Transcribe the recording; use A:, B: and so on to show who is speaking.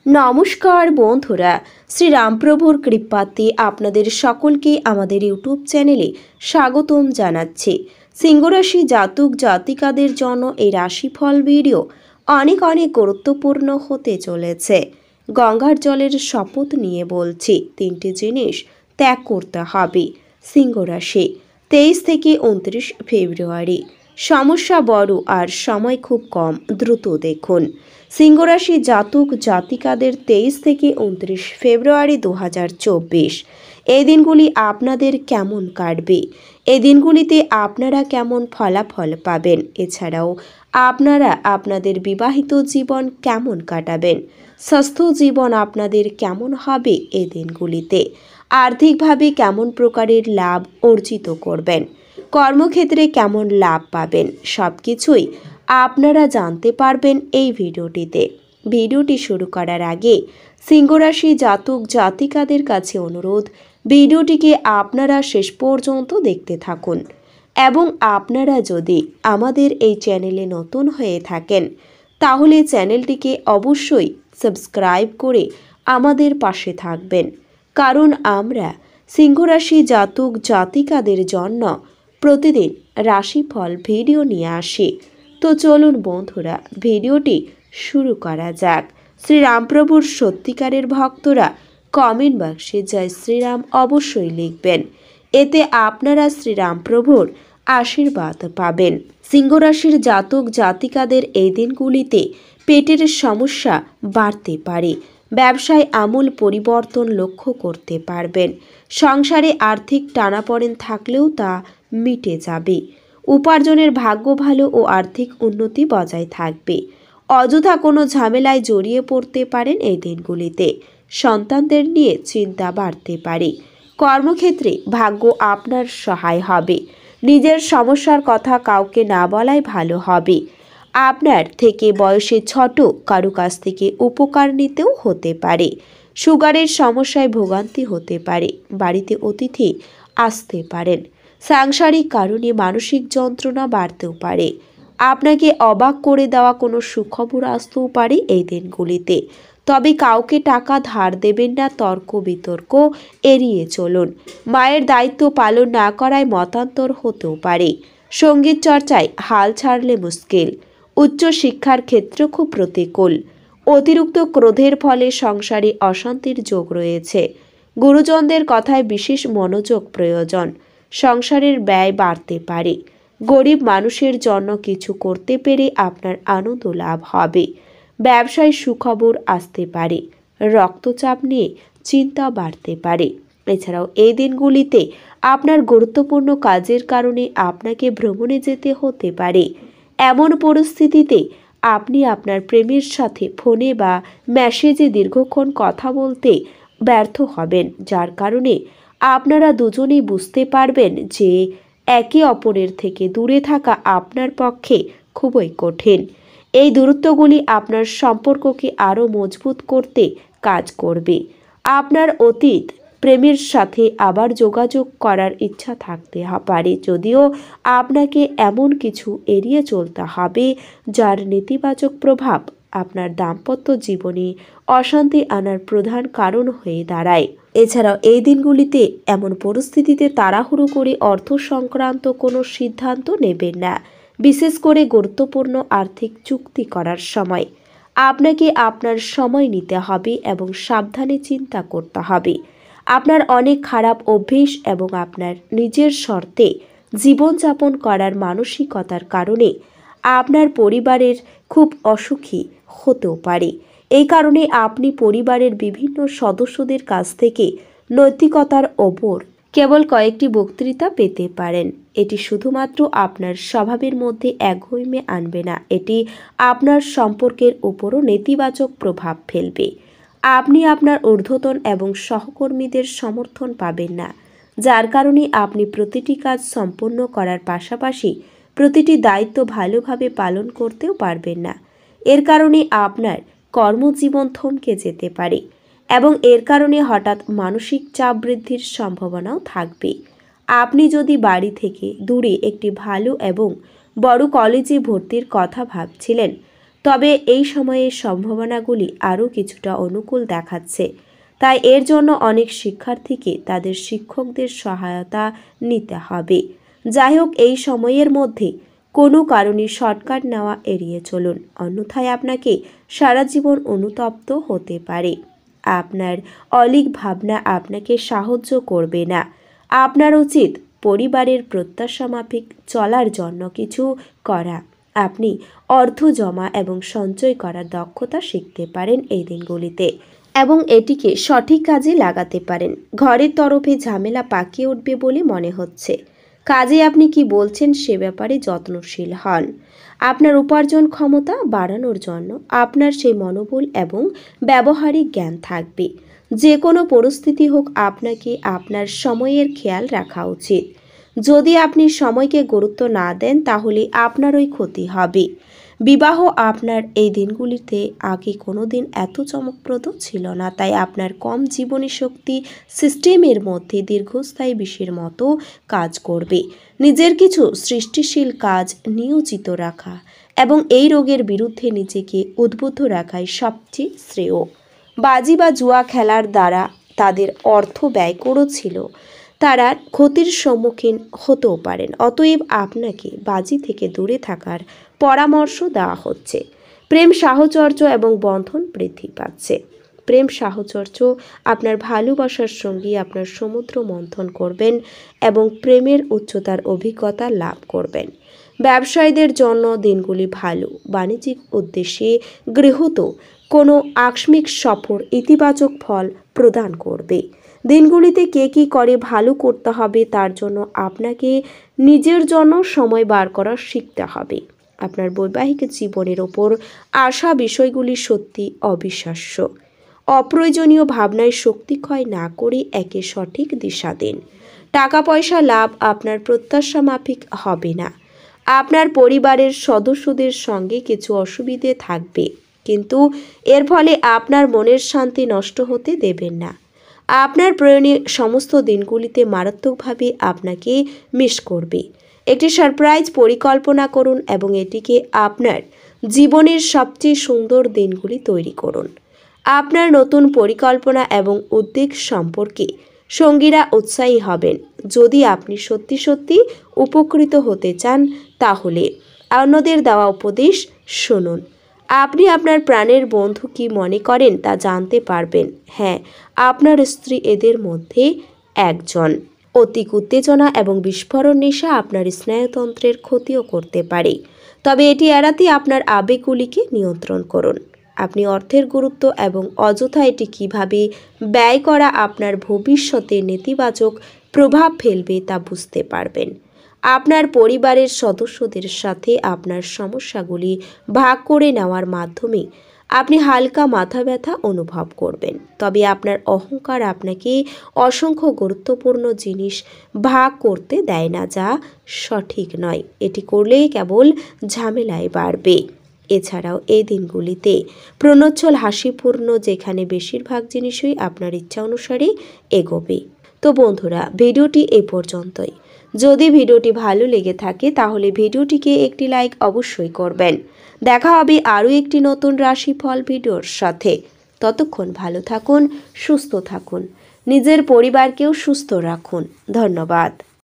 A: নমস্কার বন্ধুরা, শ্রীরামপ্রভুর কৃপাতে আপনাদের সকলকে আমাদের ইউটিউব চ্যানেলে স্বাগতম জানাচ্ছি। সিংহরাশি জাতক জাতিকাদের জন্য এই রাশিফল ভিডিও অনেক গুরুত্বপূর্ণ হতে চলেছে। গঙ্গার জলের শপথ নিয়ে বলছি, তিনটি জিনিস ত্যাগ করতে হবে। সিংহরাশি 23 থেকে 29 ফেব্রুয়ারি। সমস্যা বড় আর সময় খুব কম, দ্রুত দেখুন। সিংহরাশি জাতক জাতিকাদের 23 থেকে 29 ফেব্রুয়ারি 2024 এই দিনগুলি আপনাদের কেমন কাটবে, এই দিনগুলিতে আপনারা কেমন ফলাফল পাবেন, এছাড়াও আপনারা আপনাদের বিবাহিত জীবন কেমন কাটাবেন, স্বাস্থ্য জীবন আপনাদের কেমন হবে এই দিনগুলিতে, আর্থিকভাবে কেমন প্রকারের লাভ অর্জিত করবেন, কর্মক্ষেত্রে কেমন লাভ পাবেন, সব কিছুই আপনারা জানতে পারবেন এই ভিডিওটিতে। ভিডিওটি শুরু করার আগে সিংহরাশি জাতক জাতিকাদের কাছে অনুরোধ, ভিডিওটিকে আপনারা শেষ পর্যন্ত দেখতে থাকুন এবং আপনারা যদি আমাদের এই চ্যানেলে নতুন হয়ে থাকেন তাহলে চ্যানেলটিকে অবশ্যই সাবস্ক্রাইব করে আমাদের পাশে থাকবেন, কারণ আমরা সিংহরাশি জাতক জাতিকাদের জন্য প্রতিদিন রাশিফল ভিডিও নিয়ে আসি। তো চলুন বন্ধুরা, ভিডিওটি শুরু করা যাক। শ্রীরামপ্রভুর সত্যিকারের ভক্তরা কমেন্ট বক্সে জয় শ্রীরাম অবশ্যই লিখবেন, এতে আপনারা শ্রীরামপ্রভুর আশীর্বাদ পাবেন। সিংহরাশির জাতক জাতিকাদের এই দিনগুলিতে পেটের সমস্যা বাড়তে পারে, ব্যবসায় আমূল পরিবর্তন লক্ষ্য করতে পারবেন। সংসারে আর্থিক টানাপোড়েন থাকলেও তা মিটে যাবে। উপার্জনের ভাগ্য ভালো ও আর্থিক উন্নতি বজায় থাকবে। অযথা কোনো ঝামেলায় জড়িয়ে পড়তে পারেন এই দিনগুলিতে। সন্তানদের নিয়ে চিন্তা বাড়তে পারে। কর্মক্ষেত্রে ভাগ্য আপনার সহায় হবে। নিজের সমস্যার কথা কাউকে না বলাই ভালো হবে। আপনার থেকে বয়সে ছোট কারো কাছ থেকে উপকার নিতেও হতে পারে। সুগারের সমস্যায় ভোগান্তি হতে পারে। বাড়িতে অতিথি আসতে পারেন। সাংসারিক কারণে মানসিক যন্ত্রণা বাড়তেও পারে। আপনাকে অবাক করে দেওয়া কোনো সুখবর আসতেও পারে এই দিনগুলিতে। তবে কাউকে টাকা ধার দেবেন না, তর্ক বিতর্ক এড়িয়ে চলুন। মায়ের দায়িত্ব পালন না করায় মতান্তর হতেও পারে। সঙ্গীত চর্চায় হাল ছাড়লে মুশকিল। উচ্চ শিক্ষার ক্ষেত্র খুব প্রতিকূল। অতিরিক্ত ক্রোধের ফলে সংসারে অশান্তির যোগ রয়েছে। গুরুজনদের কথায় বিশেষ মনোযোগ প্রয়োজন। সংসারের ব্যয় বাড়তে পারে। গরিব মানুষের জন্য কিছু করতে পেরে আপনার আনন্দ লাভ হবে। ব্যবসায় সুখবর আসতে পারে। রক্তচাপ নিয়ে চিন্তা বাড়তে পারে। এছাড়াও এই দিনগুলিতে আপনার গুরুত্বপূর্ণ কাজের কারণে আপনাকে ভ্রমণে যেতে হতে পারে। এমন পরিস্থিতিতে আপনি আপনার প্রেমের সাথে ফোনে বা মেসেজে দীর্ঘক্ষণ কথা বলতে ব্যর্থ হবেন, যার কারণে আপনারা দুজনেই বুঝতে পারবেন যে একে অপরের থেকে দূরে থাকা আপনার পক্ষে খুবই কঠিন। এই দূরত্বগুলি আপনার সম্পর্ককে আরও মজবুত করতে কাজ করবে। আপনার অতীত প্রেমের সাথে আবার যোগাযোগ করার ইচ্ছা থাকতে পারে, যদিও আপনাকে এমন কিছু এড়িয়ে চলতে হবে যার নেতিবাচক প্রভাব আপনার দাম্পত্য জীবনে অশান্তি আনার প্রধান কারণ হয়ে দাঁড়ায়। এছাড়াও এই দিনগুলিতে এমন পরিস্থিতিতে তাড়াহুড়ো করে অর্থ সংক্রান্ত কোনো সিদ্ধান্ত নেবেন না, বিশেষ করে গুরুত্বপূর্ণ আর্থিক চুক্তি করার সময়। আপনাকে আপনার সময় নিতে হবে এবং সাবধানে চিন্তা করতে হবে। আপনার অনেক খারাপ অভ্যেস এবং আপনার নিজের শর্তে জীবনযাপন করার মানসিকতার কারণে আপনার পরিবারের খুব অসুখী হতেও পারে। এই কারণে আপনি পরিবারের বিভিন্ন সদস্যদের কাছ থেকে নৈতিকতার ওপর কেবল কয়েকটি বক্তৃতা পেতে পারেন। এটি শুধুমাত্র আপনার স্বভাবের মধ্যে একঘেয়েমি আনবে না, এটি আপনার সম্পর্কের উপরও নেতিবাচক প্রভাব ফেলবে। আপনি আপনার ঊর্ধ্বতন এবং সহকর্মীদের সমর্থন পাবেন না, যার কারণে আপনি প্রতিটি কাজ সম্পন্ন করার পাশাপাশি প্রতিটি দায়িত্ব ভালোভাবে পালন করতেও পারবেন না। এর কারণে আপনার কর্মজীবন থমকে যেতে পারে এবং এর কারণে হঠাৎ মানসিক চাপ বৃদ্ধির সম্ভাবনাও থাকবে। আপনি যদি বাড়ি থেকে দূরে একটি ভালো এবং বড় কলেজে ভর্তির কথা ভাবছিলেন, তবে এই সময়ে সম্ভাবনাগুলি আরও কিছুটা অনুকূল দেখাচ্ছে। তাই এর জন্য অনেক শিক্ষার্থীকে তাদের শিক্ষকদের সহায়তা নিতে হবে। যাই হোক, এই সময়ের মধ্যে কোনো কারণে শর্টকাট নেওয়া এড়িয়ে চলুন, অন্যথায় আপনাকে সারা জীবন অনুতপ্ত হতে পারে। আপনার অলীক ভাবনা আপনাকে সাহায্য করবে না। আপনার উচিত পরিবারের প্রত্যাশা মাফিক চলার জন্য কিছু করা। আপনি অর্থ জমা এবং সঞ্চয় করার দক্ষতা শিখতে পারেন এই দিনগুলিতে এবং এটিকে সঠিক কাজে লাগাতে পারেন। ঘরের তরফে ঝামেলা পাকিয়ে উঠবে বলে মনে হচ্ছে। কাজে আপনি কি বলছেন সে ব্যাপারে যত্নশীল হন। আপনার উপার্জন ক্ষমতা বাড়ানোর জন্য আপনার সেই মনোবল এবং ব্যবহারিক জ্ঞান থাকবে। যে কোনো পরিস্থিতি হোক, আপনাকে আপনার সময়ের খেয়াল রাখা উচিত। যদি আপনি সময়কে গুরুত্ব না দেন তাহলে আপনারই ক্ষতি হবে। বিবাহ আপনার এই দিনগুলিতে আগে কোনো দিন এত চমকপ্রদ ছিল না, তাই আপনার কম জীবনী শক্তি সিস্টেমের মধ্যে দীর্ঘস্থায়ী বিষের মতো কাজ করবে। নিজের কিছু সৃষ্টিশীল কাজ নিয়োজিত রাখা এবং এই রোগের বিরুদ্ধে নিজেকে উদ্বুদ্ধ রাখাই সবচেয়ে শ্রেয়। বাজি বা জুয়া খেলার দ্বারা তাদের অর্থ ব্যয় করেছিল, তারা ক্ষতির সম্মুখীন হতেও পারেন। অতএব আপনাকে বাজি থেকে দূরে থাকার পরামর্শ দেওয়া হচ্ছে। প্রেম সাহচর্য এবং বন্ধন বৃদ্ধি পাচ্ছে। প্রেম সাহচর্য আপনার ভালোবাসার সঙ্গী আপনার সমুদ্র মন্থন করবেন এবং প্রেমের উচ্চতার অভিজ্ঞতা লাভ করবেন। ব্যবসায়ীদের জন্য দিনগুলি ভালো। বাণিজ্যিক উদ্দেশ্যে গৃহীত কোনো আকস্মিক সফর ইতিবাচক ফল প্রদান করবে। দিনগুলিতে কে কী করে ভালো করতে হবে তার জন্য আপনাকে নিজের জন্য সময় বার করা শিখতে হবে। আপনার বৈবাহিক জীবনের ওপর আসা বিষয়গুলি সত্যি অবিশ্বাস্য। অপ্রয়োজনীয় ভাবনায় শক্তি ক্ষয় না করে একে সঠিক দিশা দিন। টাকা পয়সা লাভ আপনার প্রত্যাশা মাফিক হবে না। আপনার পরিবারের সদস্যদের সঙ্গে কিছু অসুবিধে থাকবে, কিন্তু এর ফলে আপনার মনের শান্তি নষ্ট হতে দেবেন না। আপনার প্রয়োজনীয় সমস্ত দিনগুলিতে মারাত্মকভাবে আপনাকে মিস করবে। একটি সারপ্রাইজ পরিকল্পনা করুন এবং এটিকে আপনার জীবনের সবচেয়ে সুন্দর দিনগুলি তৈরি করুন। আপনার নতুন পরিকল্পনা এবং উদ্বেগ সম্পর্কে সঙ্গীরা উৎসাহী হবেন। যদি আপনি সত্যি সত্যি উপকৃত হতে চান তাহলে অন্যদের দেওয়া উপদেশ শুনুন। আপনি আপনার প্রাণের বন্ধু কি মনে করেন তা জানতে পারবেন। হ্যাঁ, আপনার স্ত্রী এদের মধ্যে একজন। অধিক উত্তেজনা এবং বিস্ফোরণ নেশা আপনার স্নায়ুতন্ত্রের ক্ষতিও করতে পারে, তবে এটি এড়াতে আপনার আবেগগুলিকে নিয়ন্ত্রণ করুন। আপনি অর্থের গুরুত্ব এবং অযথা এটি কিভাবে ব্যয় করা আপনার ভবিষ্যতে নেতিবাচক প্রভাব ফেলবে তা বুঝতে পারবেন। আপনার পরিবারের সদস্যদের সাথে আপনার সমস্যাগুলি ভাগ করে নেওয়ার মাধ্যমে আপনি হালকা মাথা ব্যথা অনুভব করবেন, তবে আপনার অহংকার আপনাকে অসংখ্য গুরুত্বপূর্ণ জিনিস ভাগ করতে দেয় না, যা সঠিক নয়। এটি করলেই কেবল ঝামেলায় বাড়বে। এছাড়াও এই দিনগুলিতে প্রণোজ্জ্বল হাসিপূর্ণ, যেখানে বেশিরভাগ জিনিসই আপনার ইচ্ছা অনুসারে এগোবে। তো বন্ধুরা, ভিডিওটি এই পর্যন্তই। যদি ভিডিওটি ভালো লেগে থাকে তাহলে ভিডিওটিকে একটি লাইক অবশ্যই করবেন। দেখা হবে আরও একটি নতুন রাশিফল ভিডিওর সাথে। ততক্ষণ ভালো থাকুন, সুস্থ থাকুন, নিজের পরিবারকেও সুস্থ রাখুন। ধন্যবাদ।